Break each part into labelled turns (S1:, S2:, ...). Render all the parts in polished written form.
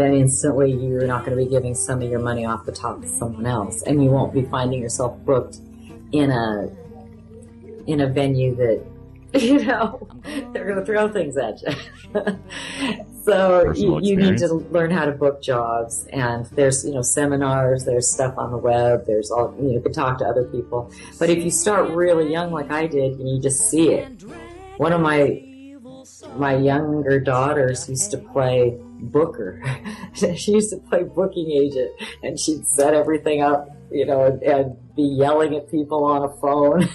S1: then instantly you're not going to be giving some of your money off the top to someone else, and you won't be finding yourself booked in a venue that, you know, they're going to throw things at you. So you need to learn how to book jobs, and there's, you know, seminars, there's stuff on the web, there's all, you know, you can talk to other people. But if you start really young like I did and you just see it, one of my younger daughters used to play booker. She used to play booking agent, and she'd set everything up, you know, and be yelling at people on a phone.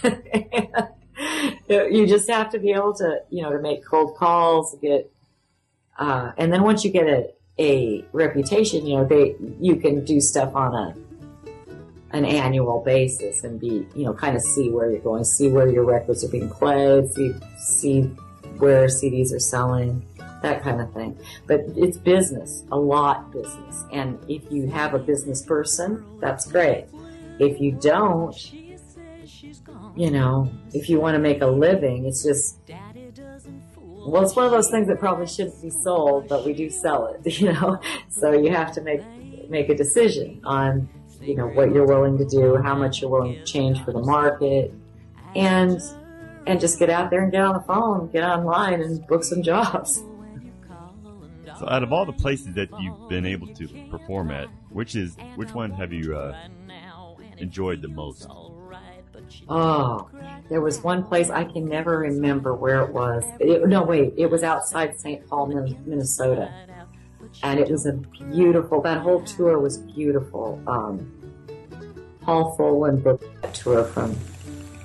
S1: You just have to be able to, you know, to make cold calls, and then once you get a reputation, you know, you can do stuff on an annual basis and be, you know, kind of see where you're going, see where your records are being played, see where CDs are selling, that kind of thing. But it's business, a lot business. And if you have a business person, that's great. If you don't, you know, if you want to make a living, it's just, well, it's one of those things that probably shouldn't be sold, but we do sell it, you know. So you have to make a decision on, you know, what you're willing to do, how much you're willing to change for the market, and just get out there and get on the phone, get online, and book some jobs.
S2: So, out of all the places that you've been able to perform at, which one have you enjoyed the most?
S1: Oh, there was one place, I can never remember where it was. It was outside St. Paul, Minnesota. And it was that whole tour was beautiful. Paul Folan booked that tour from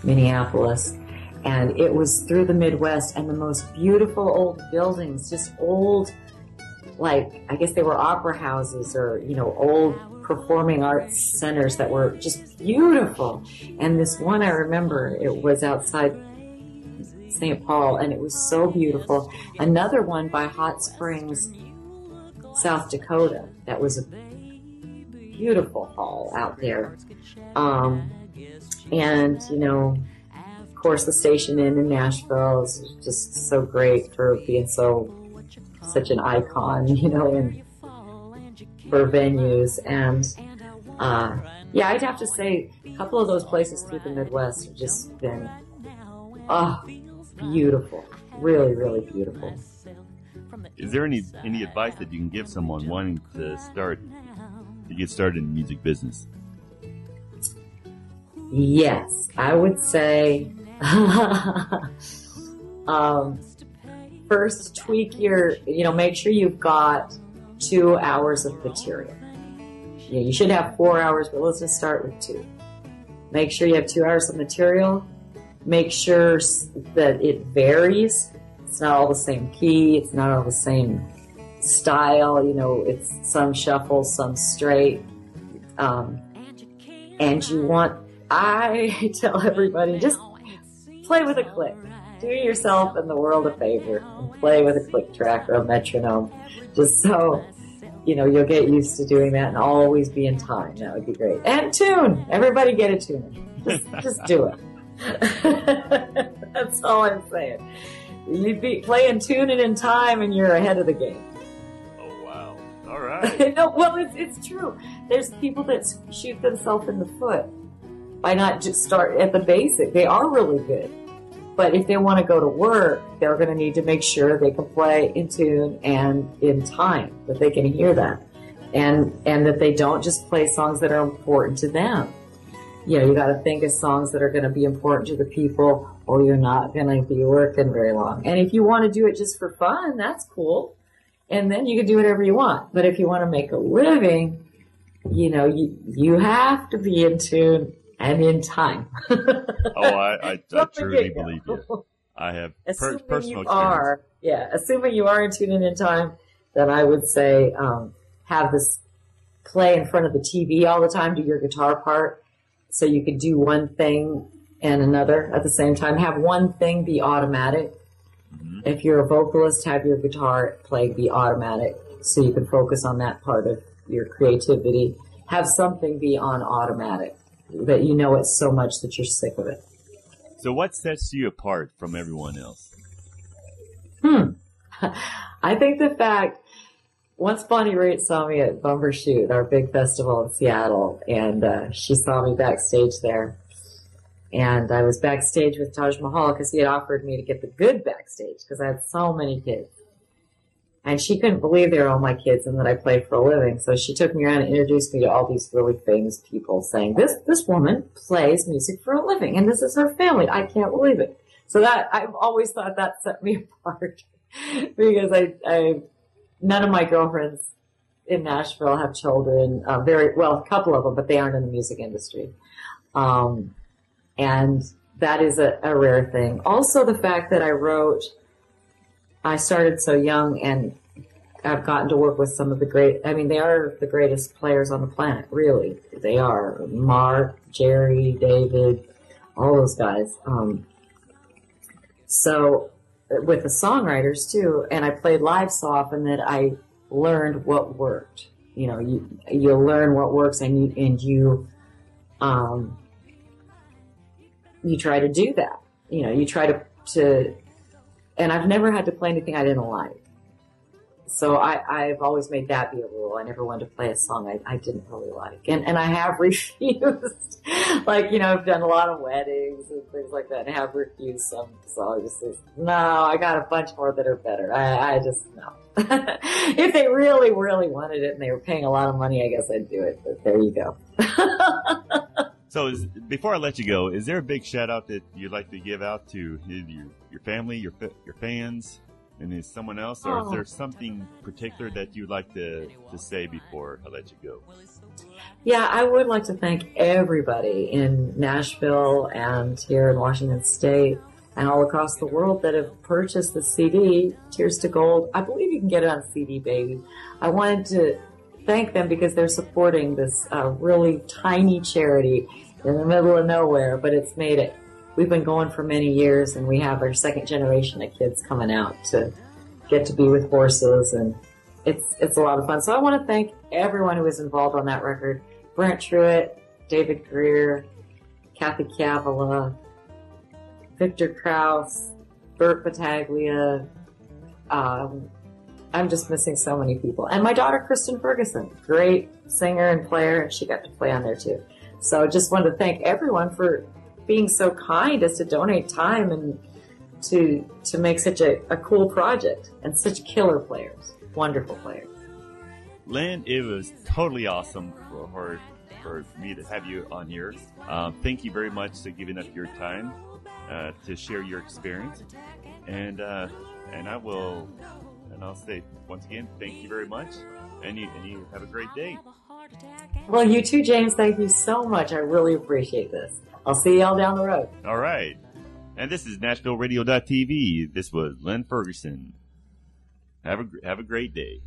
S1: Minneapolis. And it was through the Midwest, and the most beautiful old buildings, just old, like, I guess they were opera houses or, you know, old performing arts centers that were just beautiful. And this one, I remember, it was outside St. Paul, and it was so beautiful. Another one by Hot Springs, South Dakota, that was a beautiful hall out there. And, you know, of course, the Station Inn in Nashville is just so great for being such an icon, you know, and for venues. And I'd have to say a couple of those places through the Midwest have just been beautiful, really, really beautiful.
S2: Is there any advice that you can give someone wanting to get started in the music business?
S1: Yes, I would say first tweak make sure you've got 2 hours of material. Yeah, you should have 4 hours, but let's just start with 2. Make sure you have 2 hours of material. Make sure that it varies. It's not all the same key. It's not all the same style. You know, it's some shuffle, some straight. And I tell everybody, just play with a click. Do yourself and the world a favor and play with a click track or a metronome. Just so, you know, you'll get used to doing that and always be in time. That would be great. And tune. Everybody get a tune. Just do it. That's all I'm saying. You'd be playing tune and in time, and you're ahead of the game.
S2: Oh, wow. All right.
S1: No, well, it's true. There's people that shoot themselves in the foot by not just start at the basic. They are really good. But if they want to go to work, they're going to need to make sure they can play in tune and in time, that they can hear that. And that they don't just play songs that are important to them. You know, you got to think of songs that are going to be important to the people, or you're not going to be working very long. And if you want to do it just for fun, that's cool. And then you can do whatever you want. But if you want to make a living, you know, you have to be in tune and in time.
S2: I truly believe you. I have personal experience.
S1: Assuming you are in tune and in time, then I would say have this play in front of the TV all the time, do your guitar part, so you could do one thing and another at the same time. Have one thing be automatic. Mm-hmm. If you're a vocalist, have your guitar play be automatic so you can focus on that part of your creativity. Have something be on automatic, that you know it so much that you're sick of it.
S2: So what sets you apart from everyone else?
S1: I think the fact once Bonnie Raitt saw me at Bumbershoot, our big festival in Seattle, and she saw me backstage there. And I was backstage with Taj Mahal because he had offered me to get the good backstage because I had so many kids. And she couldn't believe they were all my kids and that I played for a living. So she took me around and introduced me to all these really famous people saying, this woman plays music for a living and this is her family. I can't believe it. So that, I've always thought that set me apart because none of my girlfriends in Nashville have children. A couple of them, but they aren't in the music industry. And that is a rare thing. Also the fact that I started so young and I've gotten to work with some of the they are the greatest players on the planet, really. They are. Mark, Jerry, David, all those guys. So with the songwriters too, and I played live so often that I learned what worked. You know, you learn what works and you try to do that. You know, you try to and I've never had to play anything I didn't like. So I've always made that be a rule. I never wanted to play a song I didn't really like. And I have refused. Like, you know, I've done a lot of weddings and things like that and have refused some songs. No, I got a bunch more that are better. I just, no. If they really, really wanted it and they were paying a lot of money, I guess I'd do it. But there you go.
S2: So before I let you go, is there a big shout out that you'd like to give out to your family, your fans, and is someone else, or is there something particular that you'd like to say before I let you go?
S1: Yeah, I would like to thank everybody in Nashville and here in Washington State and all across the world that have purchased the CD, Tears to Gold. I believe you can get it on CD, baby. I wanted to thank them because they're supporting this really tiny charity in the middle of nowhere, but it's made it. We've been going for many years, and we have our second generation of kids coming out to get to be with horses, and it's a lot of fun. So I want to thank everyone who was involved on that record. Brent Truitt, David Greer, Kathy Cavala, Victor Krause, Bert Battaglia. I'm just missing so many people. And my daughter, Kristen Ferguson, great singer and player, and she got to play on there too. So just wanted to thank everyone for being so kind as to donate time and to make such a cool project and such killer players, wonderful players.
S2: Lynne, it was totally awesome for me to have you on here. Thank you very much for giving up your time to share your experience. And I'll say once again, thank you very much, and you have a great day.
S1: Well, you too, James. Thank you so much. I really appreciate this. I'll see y'all down the road.
S2: All right. And this is NashvilleRadio.Tv. This was Lynne Ferguson. Have a great day.